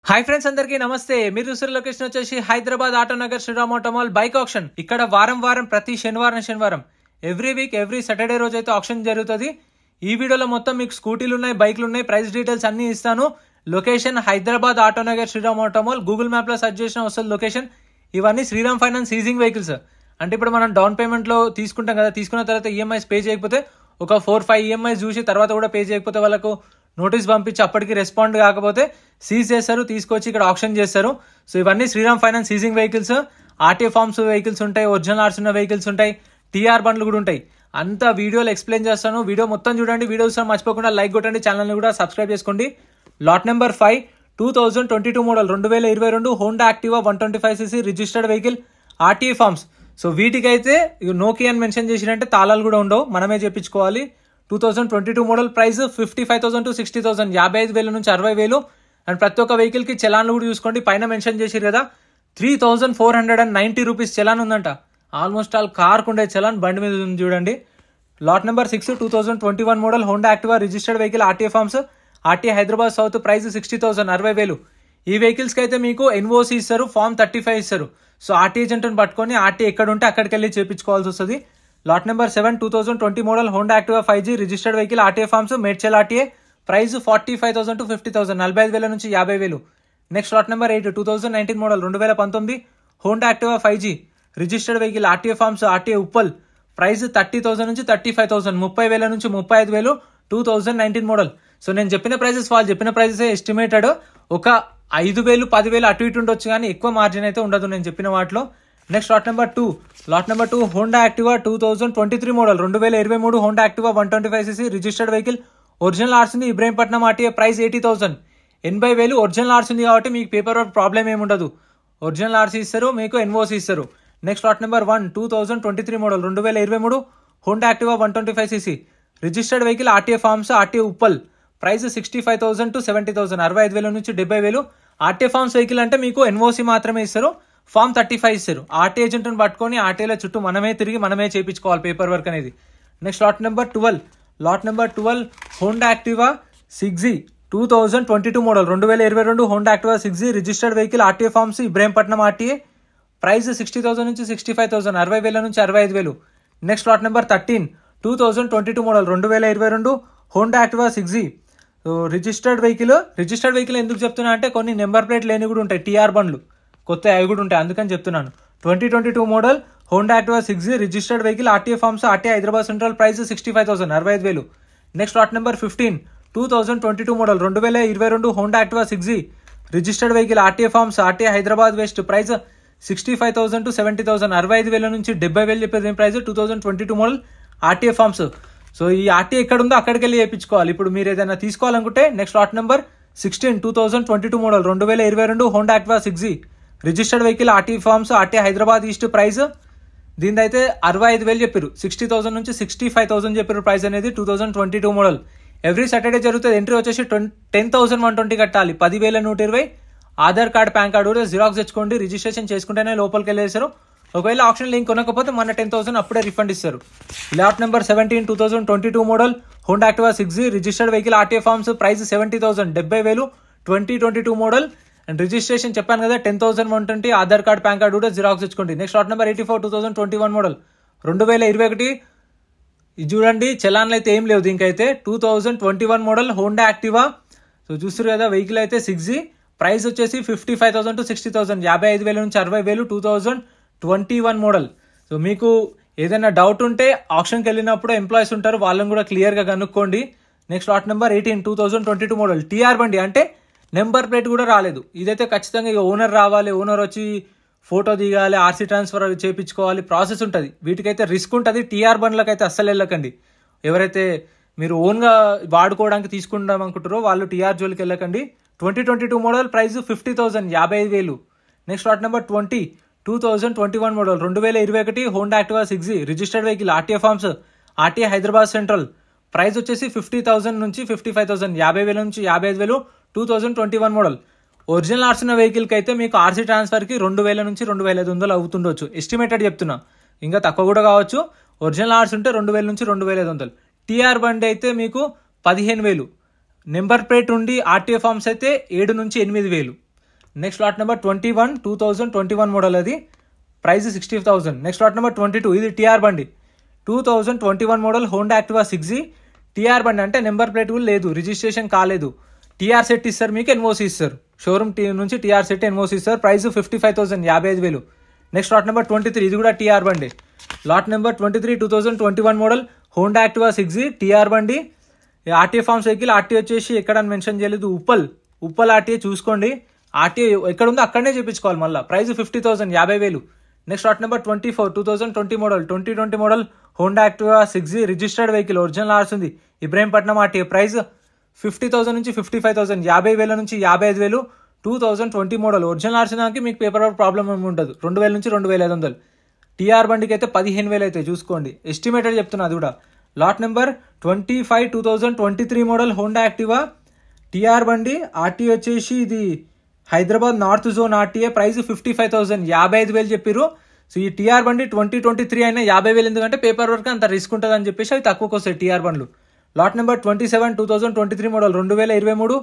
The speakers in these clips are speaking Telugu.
హాయ్ ఫ్రెండ్స్, అందరికీ నమస్తే. మీరు చూసిన లొకేషన్ వచ్చేసి Hyderabad Autonagar Sriram auto mall bike option. ఇక్కడ వారం ప్రతి శనివారం ఎవ్రీ వీక్ ఎవ్రీ సాటర్డే రోజు అయితే ఆప్షన్ జరుగుతుంది. ఈ వీడియోలో మొత్తం మీకు స్కూటీలు ఉన్నాయి, బైక్లు ఉన్నాయి, ప్రైస్ డీటెయిల్స్ అన్ని ఇస్తాను. Location Hyderabad Autonagar Sriram auto mall. Google map లో సెర్చ్ చేసిన వస్తుంది లొకేషన్. ఇవన్నీ శ్రీరామ్ ఫైనాన్స్ లీజింగ్ వెహికల్స్. అంటే ఇప్పుడు మనం డౌన్ పేమెంట్ లో తీసుకుంటాం కదా, తీసుకున్న తర్వాత ఈఎంఐస్ పే చేయకపోతే ఒక 4-5 ఈఎంఐస్ చూసి తర్వాత కూడా పే చేయకపోతే వాళ్ళకు నోటీస్ పంపించి అప్పటికి రెస్పాండ్ కాకపోతే సీజ్ చేస్తారు, తీసుకొచ్చి ఇక్కడ ఆప్షన్ చేస్తారు. సో ఇవన్నీ Sriram finance seizing vehicles. RTA forms vehicles ఉంటాయి, ఒరిజినల్ ఆర్స్ ఉన్న వెహికల్స్ ఉంటాయి, టీఆర్ బండ్లు కూడా ఉంటాయి. అంతా వీడియోలో ఎక్స్ప్లెయిన్ చేస్తాను. వీడియో మొత్తం చూడండి. వీడియోస్ మర్చిపోకుండా లైక్ కొట్టండి, ఛానల్ని కూడా సబ్స్క్రైబ్ చేసుకోండి. Lot number 5 2022 model 2022 Honda Activa 125cc registered vehicle RTA forms. So వీటికైతే నోకి అని మెన్షన్ చేసినంటే తాళాలు కూడా ఉండవు, మనమే చేయించుకోవాలి. 2022 మోడల్ ప్రైస్ 55,000 to 60,000, 55,000 నుంచి 60,000. అండ్ ప్రతి ఒక్క వెహికల్ కి చలాన్లు కూడా చూసుకోండి, పైన మెన్షన్ చేసిరు కదా 3,490 రూపీస్ చలాన్ ఉందంట. ఆల్మోస్ట్ ఆల్ కార్ కుండే చలాన్ బండి మీద ఉంది చూడండి. Lot number 6 2021 model Honda Activa registered vehicle RTA forms, RTA Hyderabad south. Price 60,000, 60,000. ఈ వెహికల్స్ కి అయితే మీకు ఎన్ఓసి ఇస్తారు, ఫార్మ్ 35 ఇస్తారు. సో ఆర్టీ ఏజెంట్ పట్టుకొని ఆర్టీ ఎక్కడ ఉంటే అక్కడికి వెళ్ళి చేయించుకోవాల్సి వస్తుంది. Lot number 7 2020 model Honda Activa 5G registered vehicle RTA forms, Medchal RTA. Price 45,000 to 50,000, 45,000 నుంచి 50,000. Next lot number 8 2019 model 2019 Honda Activa 5G registered vehicle RTA forms, RTA Uppal. Price 30,000 నుంచి 35,000, 30,000 నుంచి 35,000. 2019 మోడల్. సో నేను చెప్పిన ప్రైజెస్, వాళ్ళు చెప్పిన ప్రైజెస్ ఎస్టిమేటెడ్. ఒక 5,000 10,000 అటు ఇటు ఉండొచ్చు, కానీ ఎక్కువ మార్జిన్ అయితే ఉండదు నేను చెప్పిన వాటిలో. Next lot number 2 Honda Activa 2023 model 2023 Honda Activa 125cc registered vehicle. Original ఆర్స్ ఉంది, ఇబ్రహీంపట్నం ఆర్టీఏ. ప్రైస్ 80,000, 80,000. ఒరిజినల్ ఆర్స్ ఉంది కాబట్టి మీకు పేపర్ వర్క్ ప్రాబ్లం ఏమి ఉండదు. ఒరిజినల్ ఆర్స్ ఇస్తారు, మీకు ఎన్ఓసి ఇస్తారు. Next lot number 1 2023 model 2023 Honda Activa 125cc registered vehicle RTA forms, RTA Uppal. Price 65,000 to 70,000, 65,000 నుంచి 70,000. ఆర్టీఏ ఫార్మ్స్ వెహికల్ అంటే మీకు ఎన్ఓసి మాత్రమే ఇస్తారు, ఫార్మ్ 35 ఇస్తారు. ఆర్టీ ఏజెంట్ పట్టుకొని ఆర్టీఏల చుట్టూ మనమే తిరిగి మనమే చేయించుకోవాలి పేపర్ వర్క్ అనేది. Next lot number 12 Honda Activa 6G 2022 model 2022 Honda Activa 6G registered vehicle RTA forms, Ibrahimpatnam RTA. Price 60,000 నుంచి 65,000, 60,000 నుంచి 65,000. Next lot number 13 2022 model 2022 Honda Activa 6G registered vehicle ఎందుకు చెప్తున్నా అంటే కొన్ని నెంబర్ ప్లేట్ లేని కూడా ఉంటాయి, టీఆర్ బండ్లు కొత్త అవి కూడా ఉంటాయి, అందుకని చెప్తున్నాను. 2022 model Honda Activa 6G registered vehicle RTA forms, RTA Hyderabad central. Price 65,000, 65,000. Next lot number 15 2022 model 2022 Honda Activa 6G registered vehicle RTA forms, RTA Hyderabad west. Price 65,000 to 70,000, 65,000 నుంచి 70,000 చెప్పేది price. 2022 model RTA forms. So ఈ ఆర్టీఏ ఎక్కడ ఉందో అక్కడికి వెళ్ళి చేయించుకోవాలి. ఇప్పుడు మీరు ఏదైనా తీసుకోవాలనుకుంటే next lot number 16 2022 model 2022 Honda Activa 6G registered vehicle RT forms, RTA Hyderabad east. Price దీని అయితే 65,000 చెప్పారు, 60,000 నుంచి 65,000 చెప్పారు ప్రైస్ అనేది. 2022 మోడల్. ఎవ్రీ సాటర్డే జరుగుతుంది. ఎంట్రీ వచ్చేసి 10,120 కట్టాలి, 10,120. ఆధార్ కార్డ్, పాన్ కార్డు కూడా జిరాక్స్ తెచ్చుకోండి, రిజిస్ట్రేషన్ చేసుకుంటేనే లోపలికి వెళ్ళేసారు. ఒకవేళ ఆప్షన్ లింక్ కొనకపోతే మన 10,000 అప్పుడే రిఫండ్ ఇస్తారు. Lot number 17 2022 model Honda Activa 6G registered vehicle RTA forms. Price 70,000, 70,000. 2022 model. And registration చెప్పాను కదా 10,120. ఆధార్ కార్డ్, పాన్ కార్డు కూడా జిరాక్స్ తెచ్చుకోండి. నెక్స్ట్ లాట్ నెంబర్ 84 2021 మోడల్ 2021 ఇది చూడండి, చలాన్లు అయితే ఏం లేవు దీనికైతే. 2021 మోడల్ హోండా యాక్టివా. సో చూస్తారు కదా వెహికల్ అయితే 6G. ప్రైస్ వచ్చేసి 55,000 to 60,000, 55,000 నుంచి 60,000. 2021 మోడల్. సో మీకు ఏదైనా డౌట్ ఉంటే ఆప్షన్కి వెళ్ళినప్పుడు ఎంప్లాయీస్ ఉంటారు, వాళ్ళని కూడా క్లియర్గా కనుక్కోండి. Next lot number 18 2022 model TR బండి. అంటే నెంబర్ ప్లేట్ కూడా రాలేదు. ఇదైతే ఖచ్చితంగా ఇక ఓనర్ రావాలి, ఓనర్ వచ్చి ఫోటో దిగాలి, ఆర్సీ ట్రాన్స్ఫర్ చేయించుకోవాలి, ప్రాసెస్ ఉంటుంది. వీటికైతే రిస్క్ ఉంటుంది. టీఆర్ బండ్లకు అయితే అస్సలు వెళ్ళకండి. ఎవరైతే మీరు ఓన్గా వాడుకోవడానికి తీసుకుందాం అనుకుంటారో వాళ్ళు టీఆర్ జోలికి వెళ్ళకండి. 2022 model. Price 50,000, 55,000. Next lot number 2021 model 2021 Honda Activa 6G registered vehicle RTA forms, RTA Hyderabad central. Price వచ్చేసి 50,000 నుంచి 55,000, 50,000 నుంచి 55,000. 2021 మోడల్. ఒరిజినల్ ఆర్స్ ఉన్న వెహికల్కి అయితే మీకు ఆర్సీ ట్రాన్స్ఫర్కి 2,000 నుంచి 2,500 అవుతుండొచ్చు, ఎస్టిమేటెడ్ చెప్తున్నా, ఇంకా తక్కువ కూడా కావచ్చు. ఒరిజినల్ ఆర్స్ ఉంటే 2,000 నుంచి 2,500. టీఆర్ బండి అయితే మీకు 15,000. నెంబర్ ప్లేట్ ఉండి ఆర్టీఏ ఫార్మ్స్ అయితే 7 నుంచి 8,000. నెక్స్ట్ లాట్ నెంబర్ 21 2021 మోడల్, అది ప్రైస్ 60,000. నెక్స్ట్ లాట్ నెంబర్ 22, ఇది టీఆర్ బండి 2021 model Honda Activa 6G TR బండి, అంటే నెంబర్ ప్లేట్ కూడా లేదు, రిజిస్ట్రేషన్ కాలేదు. టీఆర్ సెట్ ఇస్తారు మీకు, ఎన్ఓసి ఇస్తారు, షోరూమ్ నుంచి టీఆర్ సెట్ ఎన్ఓసి ఇస్తారు. ప్రైస్ 55,000, 55,000. నెక్స్ట్ లాట్ నెంబర్ 23, ఇది కూడా టీఆర్ బండి. Lot number 23 2021 model Honda Activa 6G TR బండి, ఆర్టీఏ ఫార్మ్స్ వెహికల్. ఆర్టీఏ వచ్చేసి ఎక్కడ మెన్షన్ చేయలేదు, ఉప్పల్ ఆర్టీఏ చూసుకోండి. ఆర్టీఏ ఎక్కడ ఉందో అక్కడనే చేయించుకోవాలి మళ్ళీ. Price 50,000, 50,000. Next lot number 24 2020 model 2020 model Honda Activa 6G registered vehicle, original ఆర్స్ ఉంది, ఇబ్రహీంపట్నం ఆర్టీఏ. ప్రైస్ 50,000 నుంచి 55,000, 50,000 నుంచి 55,000. 2020 మోడల్ ఒరిజినల్ ఆర్స్ దానికి మీకు పేపర్ వర్క్ ప్రాబ్లం ఏమి ఉండదు. 2,000 నుంచి 2,500. టీఆర్ బండికి అయితే 15,000 అయితే చూసుకోండి, ఎస్టిమేటెడ్ చెప్తున్నా అది కూడా. Lot number 25 2023 model Honda Activa TR బండి, ఆర్టీఏ వచ్చేసి ఇది Hyderabad north zone RTA. Price 55,000, 55,000 చెప్పారు. సో ఈ టీఆర్ బండి 2023 అయినా 50,000, ఎందుకంటే పేపర్ వర్క్ అంత రిస్క్ ఉంటుంది అని చెప్పేసి అవి తక్కువకి వస్తాయి టీఆర్ బండ్లు. Lot number 27 2023 model 2023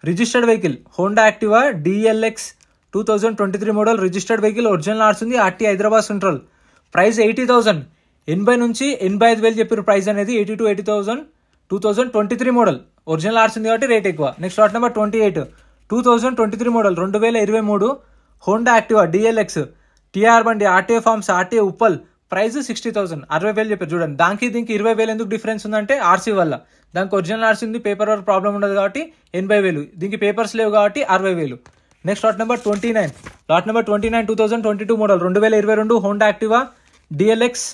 registered vehicle Honda Activa DLX 2023 model registered vehicle, original ఆర్స్ ఉంది, ఆర్టీ హైదరాబాద్ సెంట్రల్. ప్రైస్ 80,000, 80 నుంచి 85,000 చెప్పారు ప్రైస్ అనేది. 80,000 2023 మోడల్ ఒరిజినల్ ఆర్స్ ఉంది కాబట్టి రేట్ ఎక్కువ. Next lot number 28 2023 model 2023 Honda Activa DLX TR బండి, RTA forms, RTA Uppal. Price 60,000, 60,000 చెప్పారు. చూడండి దానికి దీనికి 20,000 ఎందుకు డిఫరెన్స్ ఉందంటే ఆర్సీ వల్ల. దానికి ఒరిజినల్ ఆర్సీ ఉంది, పేపర్ వర్క్ ప్రాబ్లం ఉండదు కాబట్టి 80,000, దీనికి పేపర్స్ లేవు కాబట్టి 60,000. Next lot number 29 2022 model 2022 Honda Activa DLX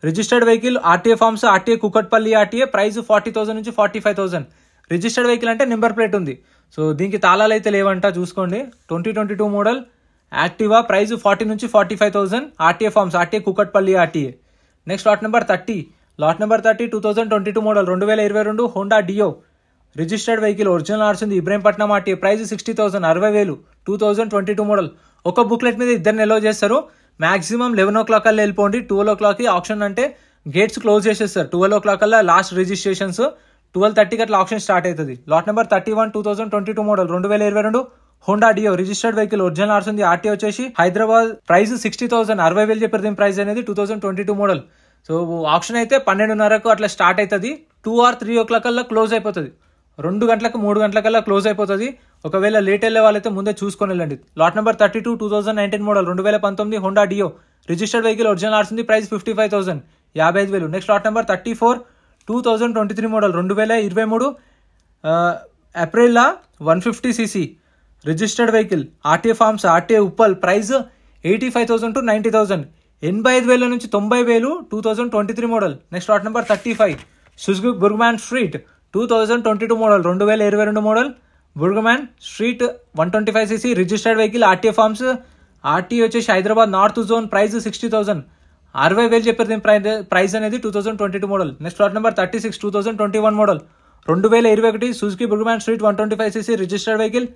registered vehicle, RTA forms, RTA Kukatpally RTA. Price 40,000 నుంచి 45,000. రిజిస్టర్డ్ వెహికల్ అంటే నెంబర్ ప్లేట్ ఉంది. సో దీనికి తాళాలు అయితే లేవంట చూసుకోండి. 2022 మోడల్ యాక్టివా ప్రైస్ 40 నుంచి 45,000. RTA forms, RTA Kukatpally RTA. Next lot number 30 2022 model 2022 Honda Dio registered vehicle, original ఆర్స్ ఉంది, ఇబ్రహీంపట్నం ఆర్టీఏ. ప్రైస్ 60,000, 60,000. 2022 మోడల్. ఒక బుక్లెట్ మీద ఇద్దరిని ఎలో చేస్తారు. మాక్సిమం 11 o'clock కల్లా వెళ్ళిపోండి. 12 o'clock ఆప్షన్ అంటే గేట్స్ క్లోజ్ చేసేస్తారు. 12 o'clock కల్లా లాస్ట్ రిజిస్ట్రేషన్స్. 12:30 అట్లా ఆప్షన్ స్టార్ట్ అవుతుంది. Lot number 31 2022 model 2022 Honda Dio registered vehicle, original ఆర్స్ ఉంది, ఆర్టీఏ వచ్చేసి హైదరాబాద్. ప్రైస్ 60,000, 60,000 చెప్పారు దీని ప్రైస్ అనేది. 2022 మోడల్. సో ఆప్షన్ అయితే 12:30కు అట్లా స్టార్ట్ అవుతుంది. 2 or 3 o'clock కల్లా క్లోజ్ అయిపోతుంది. 2 గంటలకు 3 గంటలకల్లా క్లోజ్ అయిపోతుంది. ఒకవేళ లేట్ వెళ్ళే వాళ్ళైతే ముందే చూసుకొని వెళ్ళండి. Lot number 32 2019 model 2019 Honda Dio registered vehicle, original ఆర్స్ ఉంది, price 55,000, 55,000. Next lot number 34 2023 model 2023 April 150cc registered vehicle, RTA forms, RTA Uppal. Price 85,000 to 90,000, 85,000 నుంచి 90,000. 2023 model. Next lot number 35 Suzuki Burgman Street 2022 model 2022 model Burgman Street 125cc registered vehicle, RTA forms, RTA వచ్చేసి హైదరాబాద్ నార్త్ జోన్. ప్రైస్ 60,000, 60,000 చెప్పారు దీని ప్రైస్ అనేది. 2022 model. Next lot number 36 2021 model 2021 Suzuki Burgman Street 125cc registered vehicle,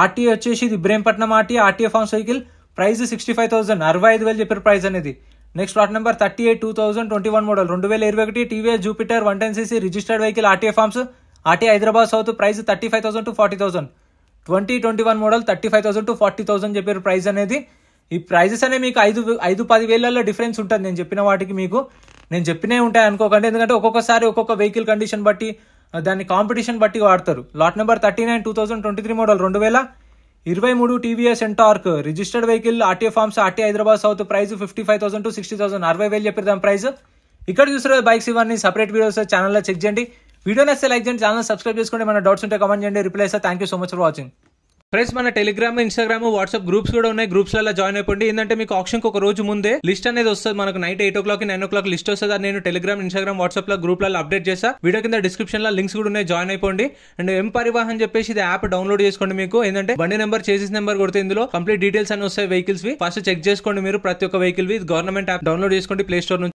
RTA వచ్చేసి ఇది Ibrahimpatnam RTA, RTA forms vehicle. Price 65,000, 65,000 చెప్పారు ప్రైస్ అనేది. Next lot number 38 2021 model 2021 TVS Jupiter 110cc registered vehicle, RTA forms, RTA Hyderabad south. Price 35,000 to 40,000. 2021 model 35,000 to 40,000 చెప్పారు ప్రైస్ అనేది. ఈ ప్రైజెస్ అనేవి మీకు 5-10 వేలలో డిఫరెన్స్ ఉంటుంది. నేను చెప్పిన వాటికి మీకు నేను చెప్పినే ఉంటాయి అనుకోకండి, ఎందుకంటే ఒక్కొక్కసారి ఒక్కొక్క వెహికల్ కండిషన్ బట్టి దాన్ని కాంపిటీషన్ బట్టి వాడతారు. Lot number 39 2023 model 2023 TVS Ntorq registered vehicle, RTA forms, RTA Hyderabad south. Price 55,000 to 60,000, 60,000 చెప్పారు దాని ప్రైస్. ఇక్కడ చూసిన బైక్స్ ఇవన్నీ సపరేట్ వీడియోస్ ఛానల్లో చెక్ చేయండి. వీడియో నచ్చితే లైక్ చేయండి, ఛానల్ సబ్స్క్రైబ్ చేసుకోండి. మన డౌట్స్ ఉంటే కామెంట్ చేయండి, రిప్లై చేస్తా. Thank you so much for watching. Friends మన టెలిగ్రామ్, ఇన్స్టాగ్రామ్, వాట్సాప్ గ్రూప్స్ కూడా ఉన్నాయి. గ్రూప్స్లలో జాయిన్ అయిపోండి. ఏంటంటే మీకు ఆప్షన్కి ఒక రోజు ముందే లిస్ట్ అనేది వస్తుంది. మనకు నైట్ 8 o'clock 9 o'clock లిస్ట్ వస్తుంది. నేను టెలిగ్రామ్, ఇన్స్టాగ్రామ్, వాట్సాప్ లో గ్రూప్లలో అప్డేట్ చేస్తా. వీడియో కింద డిస్క్రిప్షన్ లో లింక్స్ కూడా ఉన్నాయి, జాయిన్ అయిపోండి. అండ్ ఎం పరివాహన్ చెప్పేసి ఇది యాప్ డౌన్లోడ్ చేసుకోండి. మీకు ఏంటంటే బండి నెంబర్, చేసిస్ నెంబర్ కొడితే ఇందులో కంప్లీట్ డీటెయిల్స్ అని వస్తాయి వెహికల్స్ వి. ఫస్ట్ చెక్ చేసుకోండి మీరు ప్రతి ఒక్క వెహికల్ వి. గవర్నమెంట్ యాప్ డౌన్లోడ్ చేసుకోండి ప్లే స్టోర్ నుంచి.